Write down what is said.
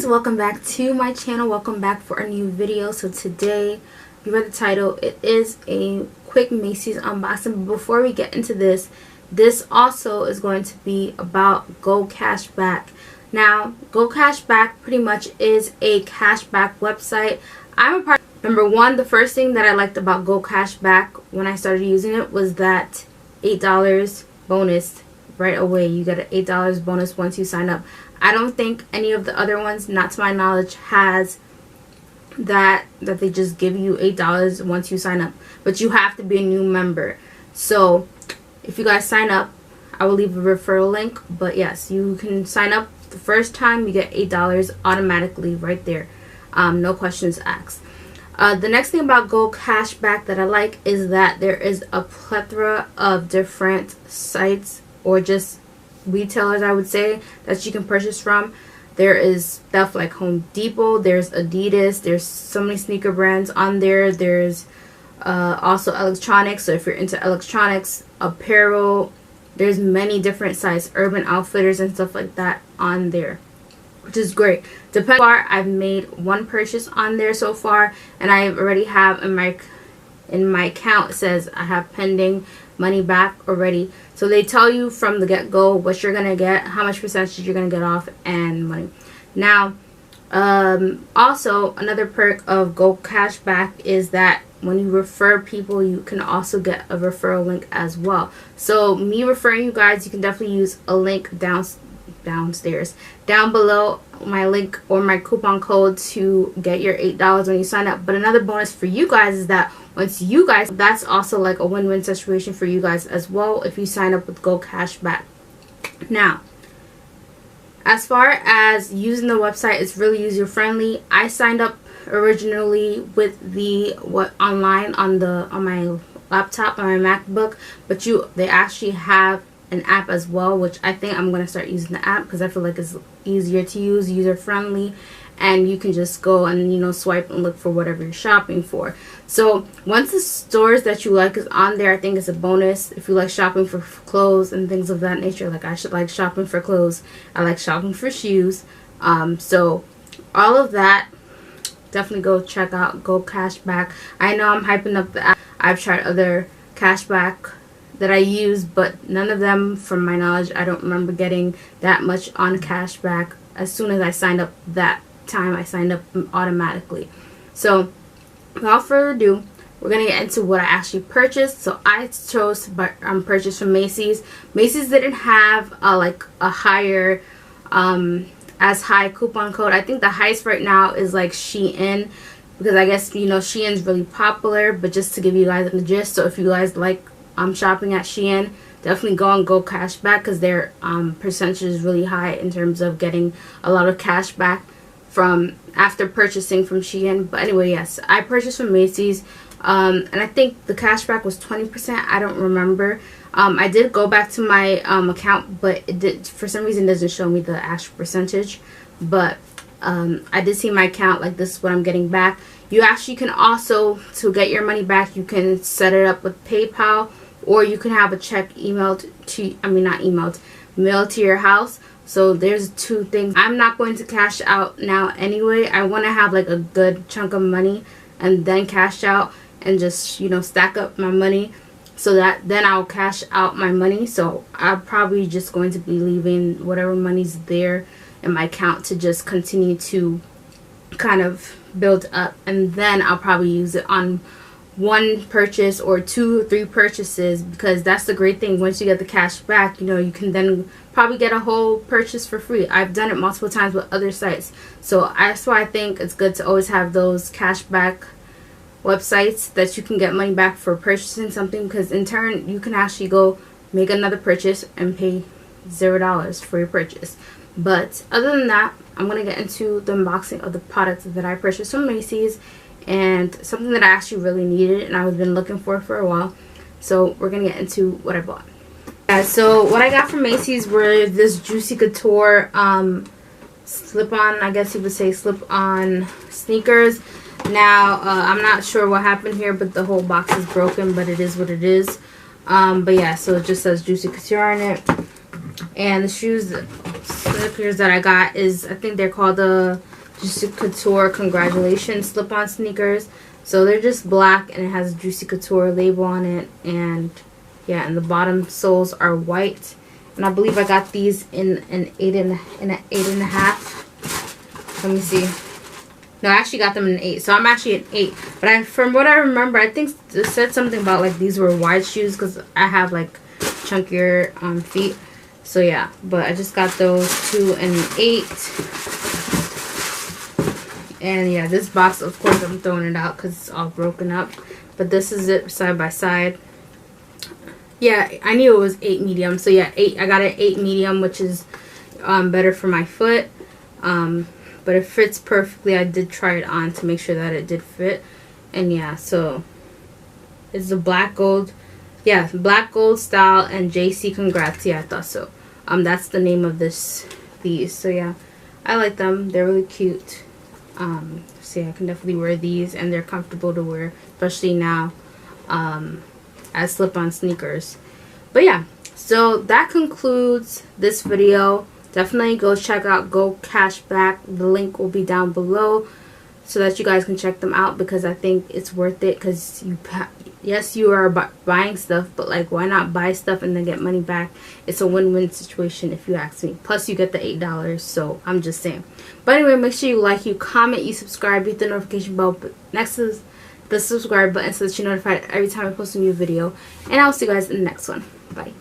guys, welcome back to my channel. Welcome back for a new video. So today, you read the title, it is a quick Macy's unboxing. But before we get into this also is going to be about Go Cashback. Now, Go Cashback pretty much is a cashback website. I'm a part. Number one, the first thing that I liked about Go Cashback when I started using it was that $8 bonus right away. You get an $8 bonus once you sign up. I don't think any of the other ones, not to my knowledge, has that they just give you $8 once you sign up. But you have to be a new member. So if you guys sign up, I will leave a referral link. But yes, you can sign up the first time, you get $8 automatically right there. No questions asked. The next thing about Go Cashback that I like is that there is a plethora of different sites or just retailers, I would say, that you can purchase from. There is stuff like Home Depot, there's Adidas, there's so many sneaker brands on there. There's also electronics, so if you're into electronics, apparel, there's many different sites, Urban Outfitters and stuff like that on there, which is great. Depending on far, I've made one purchase on there so far, and I already have in my account, it says I have pending money back already. So they tell you from the get-go what you're gonna get, how much percentage you're gonna get off, and money. Now, also another perk of Go Cashback is that when you refer people, you can also get a referral link as well. So me referring you guys, you can definitely use a link down below, my link or my coupon code to get your $8 when you sign up. But another bonus for you guys is that once you guys, that's also like a win-win situation for you guys as well if you sign up with Go Cashback. Now, as far as using the website, it's really user friendly. I signed up originally with online on my laptop, on my MacBook, but they actually have an app as well, which I think I'm going to start using the app because I feel like it's easier to use, user friendly, and you can just go and swipe and look for whatever you're shopping for. So once the stores that you like is on there, I think it's a bonus. If you like shopping for clothes and things of that nature, like I should like shopping for clothes, I like shopping for shoes, so all of that, definitely go check out Go Cashback. I know I'm hyping up the app. I've tried other cashback that I use, but none of them, from my knowledge, I don't remember getting that much on cashback. As soon as I signed up that time, I signed up automatically. So without further ado, we're gonna get into what I actually purchased. So I chose purchase from Macy's. Macy's didn't have like a higher as high coupon code. I think the highest right now is like Shein, because I guess Shein's really popular. But just to give you guys the gist, so if you guys like shopping at Shein, definitely go on Go Cashback because their percentage is really high in terms of getting a lot of cash back from after purchasing from Shein. But anyway, yes, I purchased from Macy's, and I think the cashback was 20%. I don't remember. I did go back to my account, but it did, for some reason, doesn't show me the actual percentage. But I did see my account, like this is what I'm getting back. You actually can also, to get your money back, you can set it up with PayPal, or you can have a check mailed to your house. So there's two things. I'm not going to cash out now anyway. I want to have like a good chunk of money and then cash out and just stack up my money so that then I'll cash out my money. So I'm probably just going to be leaving whatever money's there in my account to just continue to kind of build up, and then I'll probably use it on one purchase or 2 or 3 purchases, because that's the great thing. Once you get the cash back, you can then probably get a whole purchase for free. I've done it multiple times with other sites, so that's why I think it's good to always have those cashback websites that you can get money back for purchasing something, because in turn you can actually go make another purchase and pay $0 for your purchase. But other than that, I'm going to get into the unboxing of the products that I purchased from Macy's, and something that I actually really needed and I've been looking for a while. So we're going to get into what I bought. Yeah, so what I got from Macy's were this Juicy Couture slip-on, I guess you would say slip-on sneakers. Now, I'm not sure what happened here, but the whole box is broken, but it is what it is. But yeah, so it just says Juicy Couture on it. And the sneakers that I got is, I think they're called the Juicy Couture Congratulations slip-on sneakers. So they're just black and it has a Juicy Couture label on it, and yeah, and the bottom soles are white. And I believe I got these in an 8.5. Let me see. No, I actually got them in an 8. So I'm actually an 8. But from what I remember, I think it said something about like these were wide shoes because I have like chunkier feet. So yeah, but I just got those two in an 8. And yeah, this box, of course, I'm throwing it out because it's all broken up. But this is it side by side. Yeah, I knew it was 8 medium. So yeah, 8. I got an 8 medium, which is better for my foot. But it fits perfectly. I did try it on to make sure that it did fit. And yeah, so it's the black gold. Yeah, black gold style and JC Congrats. Yeah, I thought so. That's the name of these. So yeah, I like them. They're really cute. So yeah, I can definitely wear these, and they're comfortable to wear, especially now as slip-on sneakers. But yeah, so that concludes this video. Definitely go check out Go Cashback. The link will be down below so that you guys can check them out, because I think it's worth it. Because yes, you are buying stuff, but like, why not buy stuff and then get money back? It's a win-win situation if you ask me. Plus you get the $8, so I'm just saying. But anyway, make sure you like, you comment, you subscribe, hit the notification bell next to the subscribe button so that you're notified every time I post a new video. And I'll see you guys in the next one. Bye.